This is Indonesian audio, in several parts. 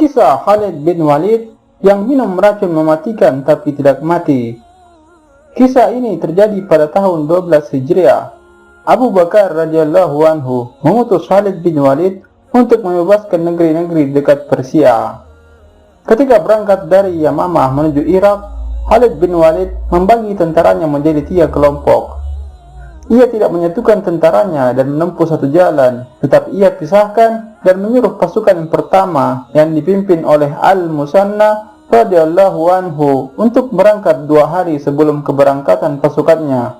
Kisah Khalid bin Walid yang minum racun mematikan tapi tidak mati. Kisah ini terjadi pada tahun 12 Hijriah. Abu Bakar radhiyallahu anhu mengutus Khalid bin Walid untuk membebaskan negeri-negeri dekat Persia. Ketika berangkat dari Yamamah menuju Irak, Khalid bin Walid membagi tentaranya menjadi 3 kelompok. Ia tidak menyatukan tentaranya dan menempuh satu jalan, tetapi ia pisahkan dan menyuruh pasukan yang pertama yang dipimpin oleh Al-Musanna radhiyallahu anhu untuk berangkat 2 hari sebelum keberangkatan pasukannya.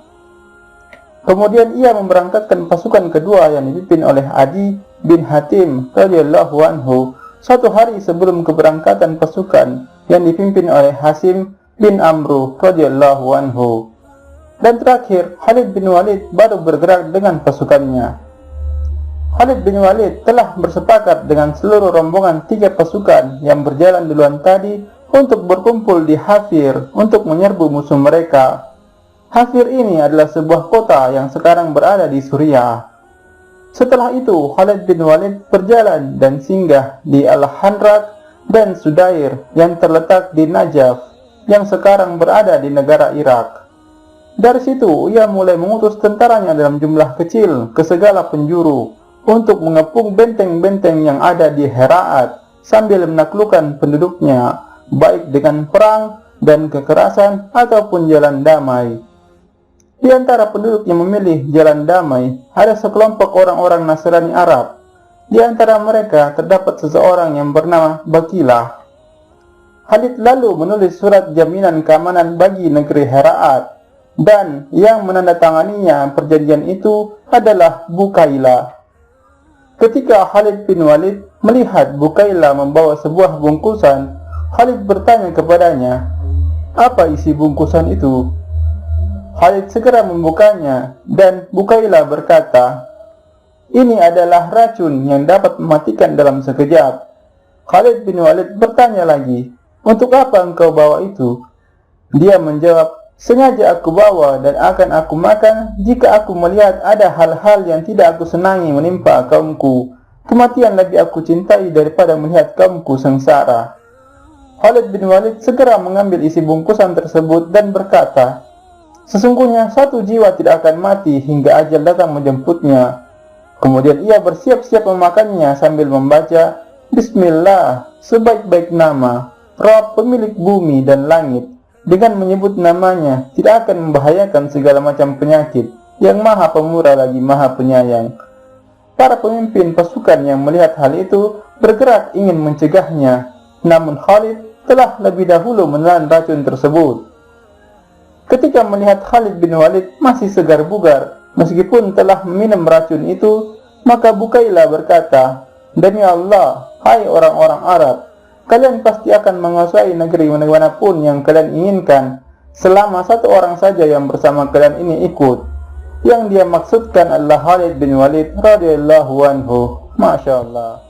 Kemudian ia memberangkatkan pasukan kedua yang dipimpin oleh Adi bin Hatim radhiyallahu anhu 1 hari sebelum keberangkatan pasukan yang dipimpin oleh Hasim bin Amru radhiyallahu anhu. Dan terakhir, Khalid bin Walid baru bergerak dengan pasukannya. Khalid bin Walid telah bersepakat dengan seluruh rombongan 3 pasukan yang berjalan duluan tadi untuk berkumpul di Hafir untuk menyerbu musuh mereka. Hafir ini adalah sebuah kota yang sekarang berada di Suriah. Setelah itu, Khalid bin Walid berjalan dan singgah di Al-Handrak dan Sudair yang terletak di Najaf yang sekarang berada di negara Irak. Dari situ, ia mulai mengutus tentaranya dalam jumlah kecil ke segala penjuru untuk mengepung benteng-benteng yang ada di Hera'at sambil menaklukkan penduduknya, baik dengan perang dan kekerasan ataupun jalan damai. Di antara penduduk yang memilih jalan damai, ada sekelompok orang-orang Nasrani Arab. Di antara mereka terdapat seseorang yang bernama Bakilah. Khalid lalu menulis surat jaminan keamanan bagi negeri Hera'at, dan yang menandatanganinya perjanjian itu adalah Bukaila. Ketika Khalid bin Walid melihat Bukaila membawa sebuah bungkusan, Khalid bertanya kepadanya, "Apa isi bungkusan itu?" Khalid segera membukanya, dan Bukaila berkata, "Ini adalah racun yang dapat mematikan dalam sekejap." Khalid bin Walid bertanya lagi, "Untuk apa engkau bawa itu?" Dia menjawab, "Sengaja aku bawa dan akan aku makan jika aku melihat ada hal-hal yang tidak aku senangi menimpa kaumku. Kematian lebih aku cintai daripada melihat kaumku sengsara." Khalid bin Walid segera mengambil isi bungkusan tersebut dan berkata, "Sesungguhnya satu jiwa tidak akan mati hingga ajal datang menjemputnya." Kemudian ia bersiap-siap memakannya sambil membaca, "Bismillah, sebaik-baik nama, Rabb pemilik bumi dan langit. Dengan menyebut namanya, tidak akan membahayakan segala macam penyakit, yang maha pemurah lagi maha penyayang." Para pemimpin pasukan yang melihat hal itu bergerak ingin mencegahnya, namun Khalid telah lebih dahulu menelan racun tersebut. Ketika melihat Khalid bin Walid masih segar bugar, meskipun telah meminum racun itu, maka Bukaila berkata, "Demi Allah, hai orang-orang Arab, kalian pasti akan menguasai negeri manapun yang kalian inginkan, selama satu orang saja yang bersama kalian ini ikut." Yang dia maksudkan adalah Khalid bin Walid radhiyallahu anhu. Masya Allah.